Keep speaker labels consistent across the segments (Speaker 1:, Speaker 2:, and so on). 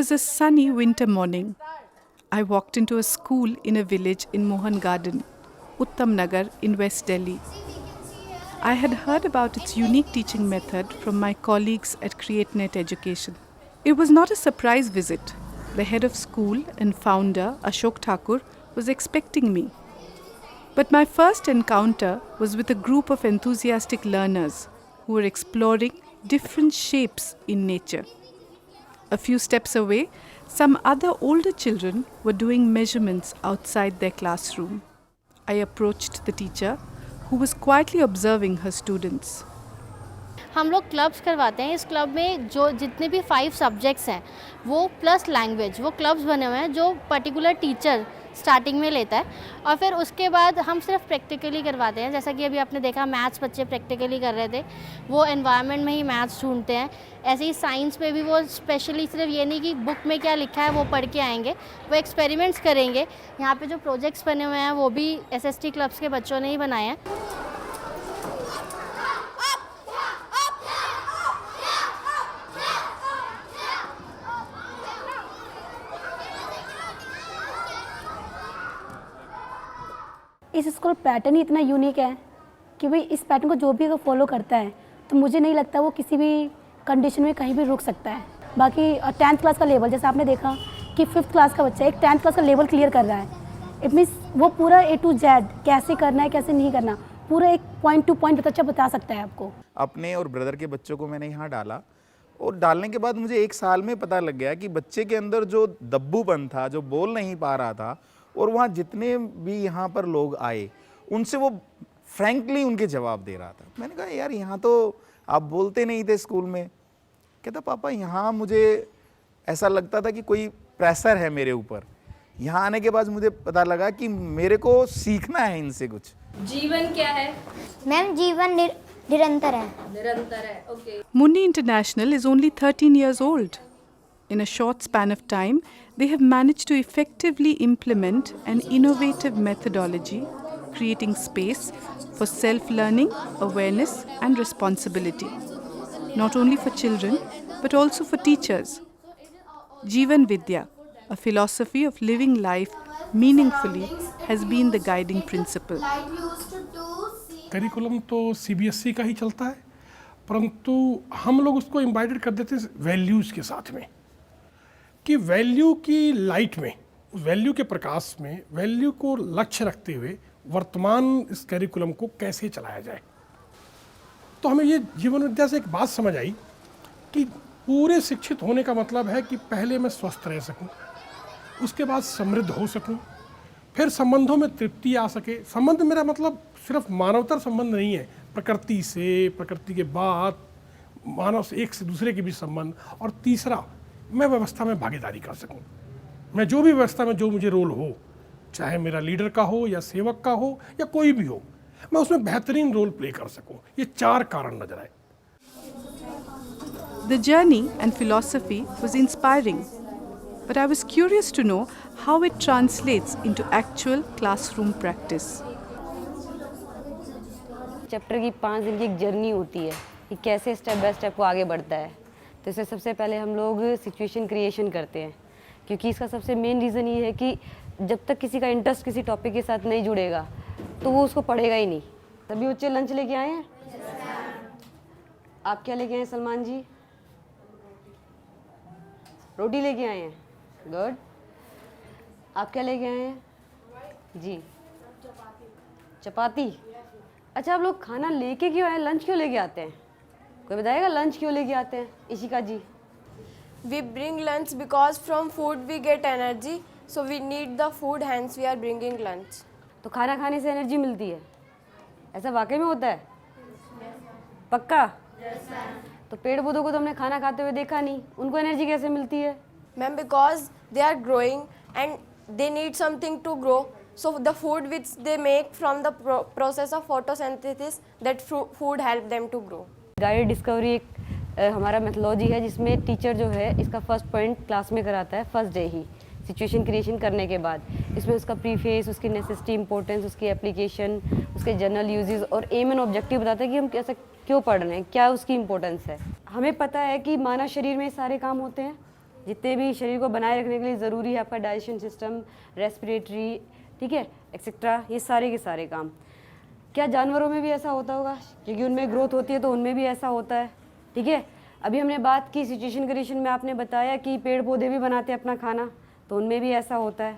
Speaker 1: was a sunny winter morning. I walked into a school in a village in Mohan Garden, Uttam Nagar in West Delhi. I had heard about its unique teaching method from my colleagues at CreateNet Education. It was not a surprise visit. The head of school and founder, Ashok Thakur, was expecting me. But my first encounter was with a group of enthusiastic learners who were exploring different shapes in nature. A few steps away, some other older children were doing measurements outside their classroom. I approached the teacher, who was quietly observing her students.
Speaker 2: हम लोग clubs करवाते हैं. इस club में जो जितने भी 5 subjects हैं वो प्लस लैंग्वेज, वो क्लब्स बने हुए हैं जो पर्टिकुलर टीचर स्टार्टिंग में लेता है. और फिर उसके बाद हम सिर्फ प्रैक्टिकली करवाते हैं. जैसा कि अभी आपने देखा मैथ्स बच्चे प्रैक्टिकली कर रहे थे, वो एनवायरनमेंट में ही मैथ्स ढूंढते हैं. ऐसे ही साइंस में भी वो स्पेशली सिर्फ ये नहीं कि बुक में क्या लिखा है वो पढ़ के आएंगे, वो एक्सपेरिमेंट्स करेंगे. यहाँ पे जो प्रोजेक्ट्स बने हुए हैं वो भी SST क्लब्स के बच्चों ने ही बनाए हैं.
Speaker 3: इस स्कूल पैटर्न ही इतना यूनिक है कि भाई इस पैटर्न को जो भी अगर फॉलो करता है तो मुझे नहीं लगता वो किसी भी कंडीशन में कहीं भी रुक सकता है. बाकी 10th क्लास का लेवल, जैसे आपने देखा कि 5th क्लास का बच्चा एक 10th क्लास का लेवल क्लियर कर रहा है. इट मीन्स वो पूरा A to Z कैसे करना है कैसे नहीं करना पूरा एक पॉइंट टू पॉइंट अच्छा बता सकता है आपको.
Speaker 4: अपने और ब्रदर के बच्चों को मैंने यहाँ डाला और डालने के बाद मुझे 1 साल में पता लग गया कि बच्चे के अंदर जो दब्बूपन था, जो बोल नहीं पा रहा था, और वहाँ जितने भी यहाँ पर लोग आए उनसे वो फ्रैंकली उनके जवाब दे रहा था. मैंने कहा यार यहाँ तो आप बोलते नहीं थे स्कूल में. कहता पापा यहाँ मुझे ऐसा लगता था कि कोई प्रेशर है मेरे ऊपर. यहाँ आने के बाद मुझे पता लगा कि मेरे को सीखना है इनसे कुछ.
Speaker 5: जीवन क्या है?
Speaker 6: मैम जीवन निरंतर है.
Speaker 5: निरंतर है. Okay.
Speaker 1: Munni International is only 13 years old. In a short span of time, they have managed to effectively implement an innovative methodology, creating space for self-learning, awareness and responsibility, not only for children, but also for teachers. Jeevan Vidya, a philosophy of living life meaningfully, has been the guiding principle.
Speaker 7: Curriculum तो CBSE का ही चलता है, परंतु हम लोग उसको इम्बाइडेड कर देते हैं वैल्यूज़ के साथ में, कि वैल्यू की लाइट में, वैल्यू के प्रकाश में, वैल्यू को लक्ष्य रखते हुए वर्तमान इस करिकुलम को कैसे चलाया जाए. तो हमें ये जीवन विद्या से एक बात समझ आई कि पूरे शिक्षित होने का मतलब है कि पहले मैं स्वस्थ रह सकूं, उसके बाद समृद्ध हो सकूं, फिर संबंधों में तृप्ति आ सके. संबंध मेरा मतलब सिर्फ मानवतर संबंध नहीं है, प्रकृति से, प्रकृति के बाद मानव से एक से दूसरे के बीच संबंध, और तीसरा मैं व्यवस्था में भागीदारी कर सकूं. मैं जो भी व्यवस्था में जो मुझे रोल हो, चाहे मेरा लीडर का हो या सेवक का हो या कोई भी हो, मैं उसमें बेहतरीन रोल प्ले कर सकूं. ये 4 कारण नजर आए.
Speaker 1: The journey and philosophy was inspiring, but I was curious to know how it translates into actual classroom practice.
Speaker 8: Chapter की 5 दिन की एक जर्नी होती है कि कैसे स्टेप बाय स्टेप वो आगे बढ़ता है. तो इससे सबसे पहले हम लोग सिचुएशन क्रिएशन करते हैं, क्योंकि इसका सबसे मेन रीज़न ये है कि जब तक किसी का इंटरेस्ट किसी टॉपिक के साथ नहीं जुड़ेगा तो वो उसको पढ़ेगा ही नहीं. सभी बच्चे लंच लेके आए हैं? आप क्या लेके आए हैं सलमान जी? रोटी लेके आए हैं. गुड. आप क्या लेके आए हैं जी? चपाती. अच्छा, आप लोग खाना लेके क्यों आए, लंच क्यों लेके आते हैं? कोई बताएगा लंच क्यों लेके आते हैं? इशिका जी.
Speaker 9: We bring lunch because from food we get energy, so we need the food, hence we are bringing lunch.
Speaker 8: तो खाना खाने से एनर्जी मिलती है, ऐसा वाकई में होता है? पक्का? तो पेड़ पौधों को तो हमने खाना खाते हुए देखा नहीं, उनको एनर्जी कैसे मिलती है?
Speaker 9: Ma'am, because they are growing and they need something to grow, so the food which they make from the process of photosynthesis, that food help them to grow.
Speaker 8: Guided discovery एक हमारा methodology है जिसमें teacher जो है इसका first point class में कराता है फर्स्ट डे ही, सिचुएशन क्रिएशन करने के बाद. इसमें उसका प्रीफेस, उसकी नेसेसिटी, इंपॉर्टेंस, उसकी एप्लीकेशन, उसके जनरल यूजेस और एम एंड ऑब्जेक्टिव बताता है कि हम कैसे क्यों पढ़ रहे हैं, क्या उसकी इंपॉर्टेंस है. हमें पता है कि मानव शरीर में सारे काम होते हैं, जितने भी शरीर को बनाए रखने के लिए ज़रूरी है आपका डाइजेशन सिस्टम, रेस्पिरेटरी, ठीक है, एक्सेट्रा, ये सारे के सारे काम। क्या जानवरों में भी ऐसा होता होगा? क्योंकि उनमें ग्रोथ होती है तो उनमें भी ऐसा होता है, ठीक है। अभी हमने बात की सिचुएशन क्रिएशन में, आपने बताया कि पेड़ पौधे भी बनाते हैं अपना खाना, तो उनमें भी ऐसा होता है,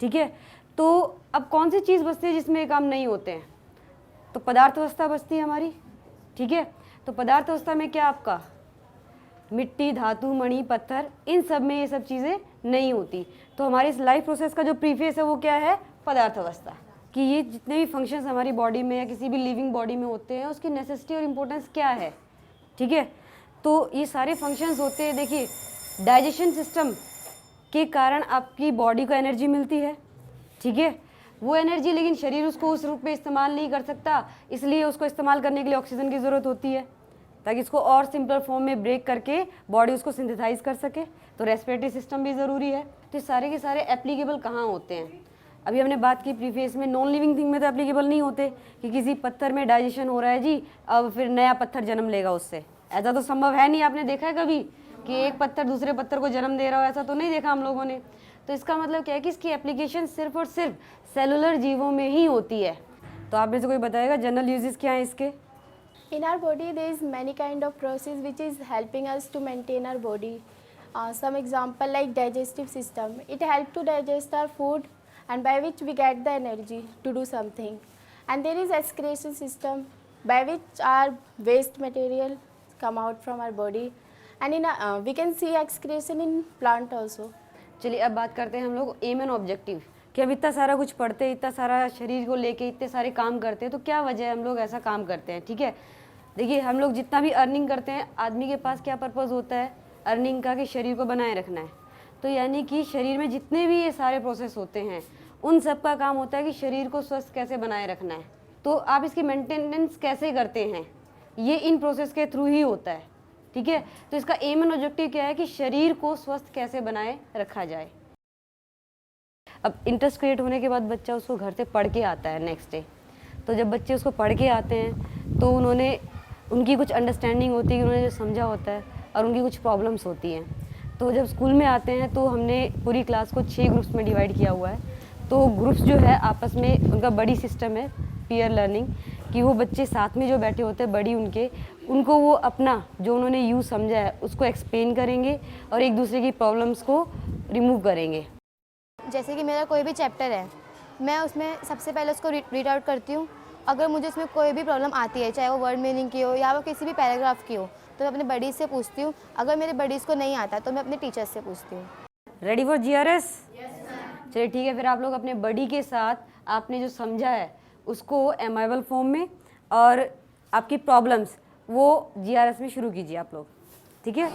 Speaker 8: ठीक है। तो अब कौन सी चीज़ बचती है जिसमें ये काम नहीं होते हैं? तो पदार्थ अवस्था बचती है हमारी, ठीक है। तो पदार्थ अवस्था में क्या आपका मिट्टी, धातु, मणि, पत्थर, इन सब में ये सब चीज़ें नहीं होती। तो हमारी इस लाइफ प्रोसेस का जो प्रीफेस है वो क्या है? पदार्थ अवस्था। कि ये जितने भी फंक्शंस हमारी बॉडी में या किसी भी लिविंग बॉडी में होते हैं उसकी नेसेसिटी और इम्पोर्टेंस क्या है, ठीक है। तो ये सारे फंक्शंस होते हैं, देखिए डाइजेशन सिस्टम के कारण आपकी बॉडी को एनर्जी मिलती है, ठीक है। वो एनर्जी लेकिन शरीर उसको उस रूप में इस्तेमाल नहीं कर सकता, इसलिए उसको इस्तेमाल करने के लिए ऑक्सीजन की ज़रूरत होती है ताकि इसको और सिंपल फॉर्म में ब्रेक करके बॉडी उसको सिंथेसाइज कर सके। तो रेस्पिरेटरी सिस्टम भी ज़रूरी है। तो सारे के सारे एप्लीकेबल कहाँ होते हैं? अभी हमने बात की प्रीफेस में, नॉन लिविंग थिंग में तो एप्लीकेबल नहीं होते कि किसी पत्थर में डाइजेशन हो रहा है जी, अब फिर नया पत्थर जन्म लेगा उससे, ऐसा तो संभव है नहीं। आपने देखा है कभी कि एक पत्थर दूसरे पत्थर को जन्म दे रहा हो? ऐसा तो नहीं देखा हम लोगों ने। तो इसका मतलब क्या है कि इसकी एप्लीकेशन सिर्फ और सिर्फ सेलुलर जीवों में ही होती है। तो आप में से कोई बताएगा जनरल यूजेस क्या है इसके?
Speaker 10: In our body, there is many kind of process which is helping us to maintain our body. Some example like digestive system. It help to digest our food, and by which we get the energy to do something. And there is excretion system by which our waste material come out from our body. And in we can see excretion in plant also.
Speaker 8: चलिए अब बात करते हैं हम लोग M and objective कि अब इतना सारा कुछ पढ़ते हैं, इतना सारा शरीर को लेके इतने सारे काम करते हैं, तो क्या वजह है हम लोग ऐसा काम करते हैं, ठीक है। देखिए हम लोग जितना भी अर्निंग करते हैं, आदमी के पास क्या पर्पज़ होता है अर्निंग का? कि शरीर को बनाए रखना है। तो यानी कि शरीर में जितने भी ये सारे प्रोसेस होते हैं उन सब का काम होता है कि शरीर को स्वस्थ कैसे बनाए रखना है। तो आप इसकी मेंटेनेंस कैसे करते हैं? ये इन प्रोसेस के थ्रू ही होता है, ठीक है। तो इसका एम एंड ऑब्जेक्टिव क्या है कि शरीर को स्वस्थ कैसे बनाए रखा जाए। अब इंटरेस्ट क्रिएट होने के बाद बच्चा उसको घर से पढ़ के आता है नेक्स्ट डे। तो जब बच्चे उसको पढ़ के आते हैं तो उनकी कुछ अंडरस्टैंडिंग होती है कि उन्होंने जो समझा होता है, और उनकी कुछ प्रॉब्लम्स होती हैं। तो जब स्कूल में आते हैं तो हमने पूरी क्लास को 6 ग्रुप्स में डिवाइड किया हुआ है। तो ग्रुप्स जो है आपस में उनका बड़ी सिस्टम है पीयर लर्निंग, कि वो बच्चे साथ में जो बैठे होते हैं बड़ी उनको वो अपना जो उन्होंने यूज़ समझा है उसको एक्सप्लेन करेंगे और एक दूसरे की प्रॉब्लम्स को रिमूव करेंगे।
Speaker 2: जैसे कि मेरा कोई भी चैप्टर है, मैं उसमें सबसे पहले उसको रीड आउट करती हूँ। अगर मुझे उसमें कोई भी प्रॉब्लम आती है, चाहे वो वर्ड मीनिंग की हो या वो किसी भी पैराग्राफ की हो, तो मैं अपने बडीज से पूछती हूँ। अगर मेरे बडीज को नहीं आता तो मैं अपने टीचर्स से पूछती हूँ।
Speaker 8: Ready for GRS? चलिए ठीक है, फिर आप लोग अपने बडी के साथ आपने जो समझा है उसको एमाइबल फॉर्म में और आपकी प्रॉब्लम्स वो GRS में शुरू कीजिए आप लोग, ठीक है।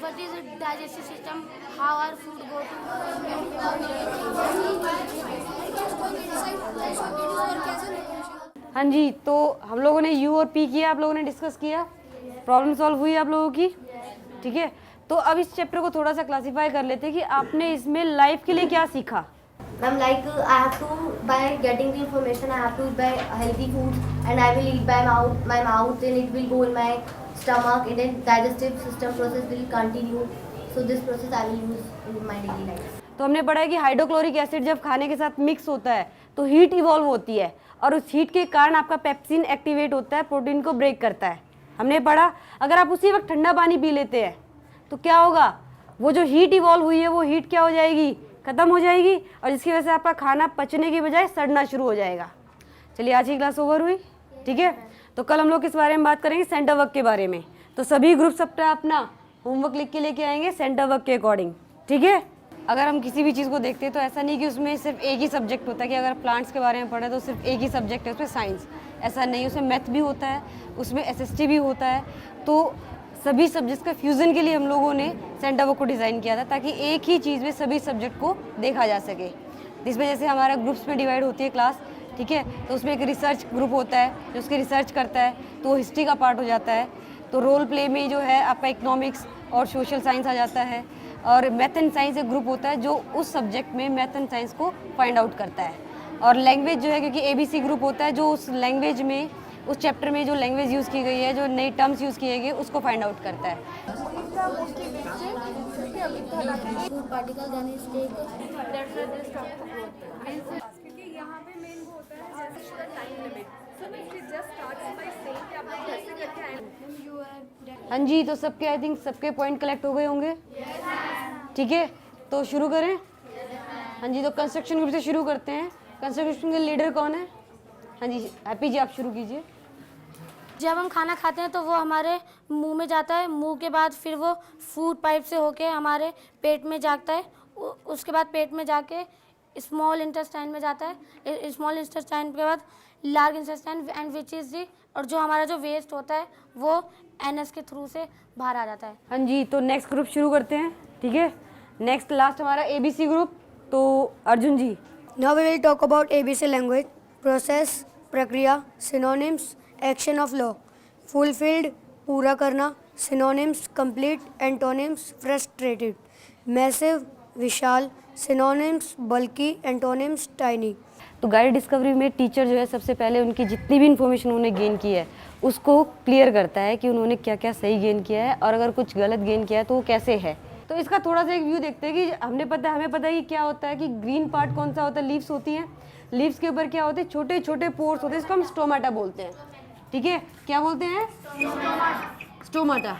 Speaker 10: What is the digestive system? How our food go
Speaker 8: हाँ जी, तो हम लोगों ने U और P किया, आप लोगों ने डिस्कस किया, प्रॉब्लम सॉल्व हुई आप लोगों की, ठीक है। तो अब इस चैप्टर को थोड़ा सा क्लासिफाई कर लेते हैं कि आपने इसमें लाइफ के लिए क्या सीखा।
Speaker 6: Ma'am, like I have to, by getting the information, I have to eat by healthy foods, and I will eat by my mouth, and it will go in my stomach, and then digestive system process will continue. So this process I will use in my daily life.
Speaker 8: तो हमने पढ़ा है कि hydrochloric acid जब खाने के साथ mix होता है तो हीट इवॉल्व होती है, और उस हीट के कारण आपका पेप्सिन एक्टिवेट होता है, प्रोटीन को ब्रेक करता है। हमने पढ़ा अगर आप उसी वक्त ठंडा पानी पी लेते हैं तो क्या होगा? वो जो हीट इवॉल्व हुई है वो हीट क्या हो जाएगी? ख़त्म हो जाएगी, और जिसकी वजह से आपका खाना पचने की बजाय सड़ना शुरू हो जाएगा। चलिए आज की क्लास ओवर हुई, ठीक है। तो कल हम लोग किस बारे में बात करेंगे? सेंटर वर्क के बारे में। तो सभी ग्रुप्स अपना होमवर्क लिख के लेके आएंगे सेंटर वर्क के अकॉर्डिंग, ठीक है। अगर हम किसी भी चीज़ को देखते हैं तो ऐसा नहीं कि उसमें सिर्फ एक ही सब्जेक्ट होता है कि अगर प्लांट्स के बारे में पढ़ें तो सिर्फ एक ही सब्जेक्ट है उसमें साइंस, ऐसा नहीं। उसमें मैथ भी होता है, उसमें SST भी होता है। तो सभी सब्जेक्ट्स का फ्यूज़न के लिए हम लोगों ने सेंटर वर्क को डिज़ाइन किया था ताकि एक ही चीज़ में सभी सब्जेक्ट को देखा जा सके। जिसमें जैसे हमारा ग्रुप्स में डिवाइड होती है क्लास, ठीक है। तो उसमें एक रिसर्च ग्रुप होता है जो उसकी रिसर्च करता है, तो वो हिस्ट्री का पार्ट हो जाता है। तो रोल प्ले में जो है आपका इकोनॉमिक्स और सोशल साइंस आ जाता है, और मैथ एंड साइंस एक ग्रुप होता है जो उस सब्जेक्ट में मैथ एंड साइंस को फाइंड आउट करता है। और लैंग्वेज जो है, क्योंकि ABC ग्रुप होता है, जो उस लैंग्वेज में, उस चैप्टर में जो लैंग्वेज यूज़ की गई है, जो नई टर्म्स यूज़ किए गए, उसको फाइंड आउट करता है।
Speaker 6: Food particle then is take
Speaker 8: हाँ जी, तो सबके आई थिंक सबके पॉइंट कलेक्ट हो गए होंगे। ठीक है, तो शुरू करें। हाँ जी, तो कंस्ट्रक्शन ग्रुप से शुरू करते हैं। कंस्ट्रक्शन के लीडर कौन है? हाँ जी, हैप्पी जी आप शुरू कीजिए।
Speaker 11: जब हम खाना खाते हैं तो वो हमारे मुंह में जाता है, मुंह के बाद फिर वो फूड पाइप से होके हमारे पेट में जाता है, उसके बाद पेट में जाके स्मॉल इंटेस्टाइन में जाता है, स्मॉल इंटेस्टाइन के बाद large intestine and which is the, और जो हमारा जो वेस्ट होता है वो एनएस के थ्रू से बाहर आ जाता है।
Speaker 8: हाँ जी, तो नेक्स्ट ग्रुप शुरू करते हैं। ठीक है, नेक्स्ट लास्ट हमारा ABC ग्रुप, तो Arjun ji.
Speaker 11: Now we will talk about ABC language, process, प्रक्रिया, synonyms, action of law, fulfilled पूरा करना, synonyms complete, antonyms frustrated, massive विशाल, सिनोनिम्स बल्कि, एंटोनिम्स टाइनी।
Speaker 8: तो गाइड डिस्कवरी में टीचर जो है सबसे पहले उनकी जितनी भी इन्फॉर्मेशन उन्होंने गेन की है उसको क्लियर करता है कि उन्होंने क्या क्या सही गेन किया है, और अगर कुछ गलत गेन किया है तो वो कैसे है। तो इसका थोड़ा सा एक व्यू देखते हैं कि हमें पता है कि क्या होता है कि ग्रीन पार्ट कौन सा होता है, लीव्स होती हैं, लीव्स के ऊपर क्या होते हैं, छोटे छोटे पोर्स होते हैं, इसको हम स्टोमाटा बोलते हैं। ठीक है, क्या बोलते हैं? स्टोमाटा।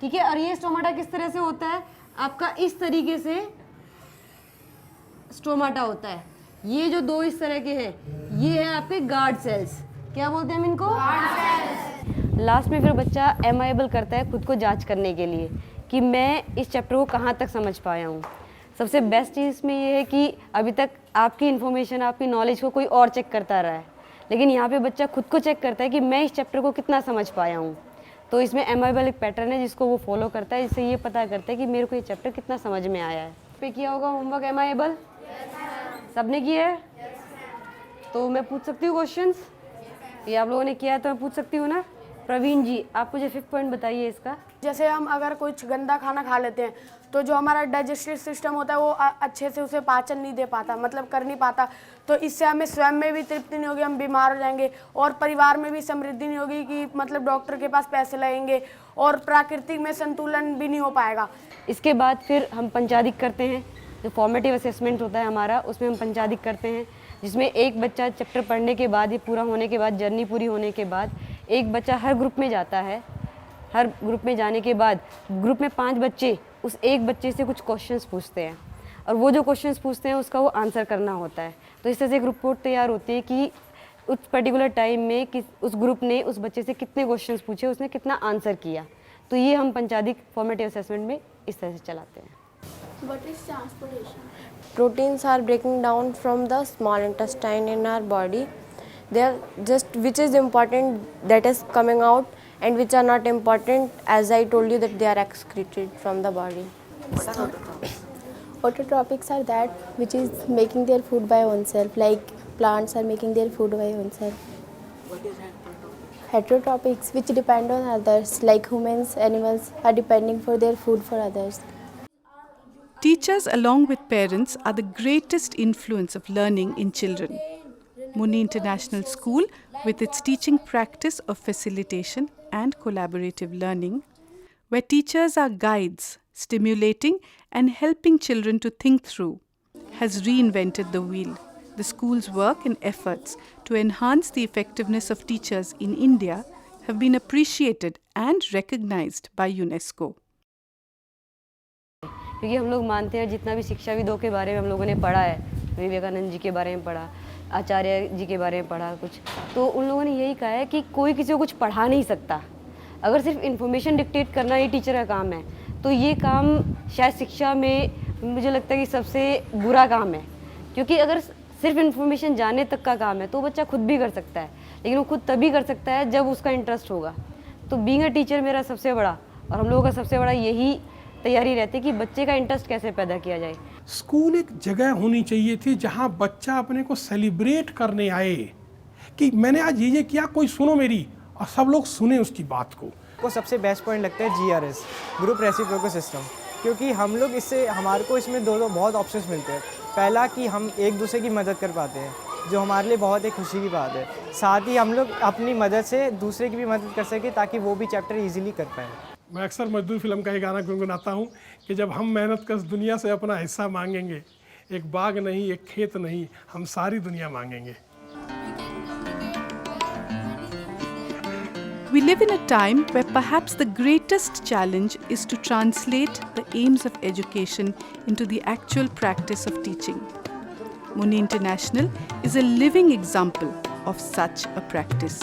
Speaker 8: ठीक है, और ये स्टोमाटा किस तरह से होता है आपका, इस तरीके से स्टोमाटा होता है। ये जो दो इस तरह के हैं ये है आपके गार्ड सेल्स। क्या बोलते हैं हम इनको? लास्ट में फिर बच्चा एमाइबल करता है खुद को जांच करने के लिए कि मैं इस चैप्टर को कहाँ तक समझ पाया हूँ। सबसे बेस्ट चीज़ इसमें ये है कि अभी तक आपकी इन्फॉर्मेशन, आपकी नॉलेज को कोई और चेक करता रहा है, लेकिन यहाँ पे बच्चा खुद को चेक करता है कि मैं इस चैप्टर को कितना समझ पाया हूँ। तो इसमें एमाइबल एक पैटर्न है जिसको वो फॉलो करता है, जिससे ये पता करता है कि मेरे को ये चैप्टर कितना समझ में आया है। पे किया होगा होमवर्क एमाइबल? सबने किया है? तो मैं पूछ सकती हूँ क्वेश्चंस? ये आप लोगों ने किया है तो मैं पूछ सकती हूँ ना? प्रवीण जी, आप मुझे 5th पॉइंट बताइए इसका।
Speaker 9: जैसे हम अगर कुछ गंदा खाना खा लेते हैं तो जो हमारा डाइजेस्टिव सिस्टम होता है वो अच्छे से उसे पाचन नहीं दे पाता, मतलब कर नहीं पाता। तो इससे हमें स्वयं में भी तृप्ति नहीं होगी, हम बीमार हो जाएंगे, और परिवार में भी समृद्धि नहीं होगी कि मतलब डॉक्टर के पास पैसे लगेंगे, और प्राकृतिक में संतुलन भी नहीं हो पाएगा।
Speaker 8: इसके बाद फिर हम पंचादिक करते हैं, जो फॉर्मेटिव असेसमेंट होता है हमारा, उसमें हम पंचादिक करते हैं, जिसमें एक बच्चा चैप्टर पढ़ने के बाद, ये पूरा होने के बाद, जर्नी पूरी होने के बाद एक बच्चा हर ग्रुप में जाता है। हर ग्रुप में जाने के बाद ग्रुप में 5 बच्चे उस एक बच्चे से कुछ क्वेश्चंस पूछते हैं, और वो जो क्वेश्चंस पूछते हैं उसका वो आंसर करना होता है। तो इस तरह से एक रिपोर्ट तैयार होती है कि उस पर्टिकुलर टाइम में उस ग्रुप ने उस बच्चे से कितने क्वेश्चंस पूछे, उसने कितना आंसर किया। तो ये हम पंचादिक फॉर्मेटिव असेसमेंट में इस तरह से चलाते हैं।
Speaker 10: What is transportation?
Speaker 9: Proteins are breaking down from the small intestine in our body. They are just which is important that is coming out, and which are not important, as I told you that they are excreted from the body.
Speaker 10: Autotropics are that which is making their food by oneself, like plants are making their food by oneself.
Speaker 12: What is heterotropic?
Speaker 10: Heterotropics which depend on others, like humans, animals are depending for their food for others.
Speaker 1: Teachers, along with parents, are the greatest influence of learning in children. Muni International School, with its teaching practice of facilitation and collaborative learning, where teachers are guides, stimulating and helping children to think through, has reinvented the wheel. The school's work and efforts to enhance the effectiveness of teachers in India have been appreciated and recognized by UNESCO.
Speaker 8: क्योंकि हम लोग मानते हैं जितना भी शिक्षाविदों के बारे में हम लोगों ने पढ़ा है, विवेकानंद जी के बारे में पढ़ा, आचार्य जी के बारे में पढ़ा कुछ, तो उन लोगों ने यही कहा है कि कोई किसी को कुछ पढ़ा नहीं सकता। अगर सिर्फ इन्फॉर्मेशन डिक्टेट करना ही टीचर का काम है तो ये काम शायद शिक्षा में मुझे लगता है कि सबसे बुरा काम है। क्योंकि अगर सिर्फ इन्फॉर्मेशन जाने तक का काम है तो बच्चा खुद भी कर सकता है, लेकिन वो खुद तभी कर सकता है जब उसका इंटरेस्ट होगा। तो बीइंग अ टीचर मेरा सबसे बड़ा और हम लोगों का सबसे बड़ा यही तैयारी रहती है कि बच्चे का इंटरेस्ट कैसे पैदा किया जाए।
Speaker 7: स्कूल एक जगह होनी चाहिए थी जहाँ बच्चा अपने को सेलिब्रेट करने आए कि मैंने आज ये किया, कोई सुनो मेरी, और सब लोग सुने उसकी बात को।
Speaker 12: सबसे बेस्ट पॉइंट लगता है GRS, ग्रुप रेसिप्रोकल सिस्टम।
Speaker 13: क्योंकि हम लोग इससे हमारे को इसमें दो बहुत ऑप्शंस मिलते हैं। पहला कि हम एक दूसरे की मदद कर पाते हैं, जो हमारे लिए बहुत एक खुशी की बात है। साथ ही हम लोग अपनी मदद से दूसरे की भी मदद कर सकें ताकि वो भी चैप्टर ईजिली कर पाएँ।
Speaker 7: मैं अक्सर मजदूर फिल्म का ये गाना गुनगुनाता हूँ कि जब हम मेहनत कश दुनिया से अपना हिस्सा मांगेंगे, एक बाग नहीं, एक खेत नहीं, हम सारी दुनिया मांगेंगे।
Speaker 1: We live in a time where perhaps the greatest challenge is to translate the aims of education into the actual practice of teaching. Muni International is a living example of such a practice.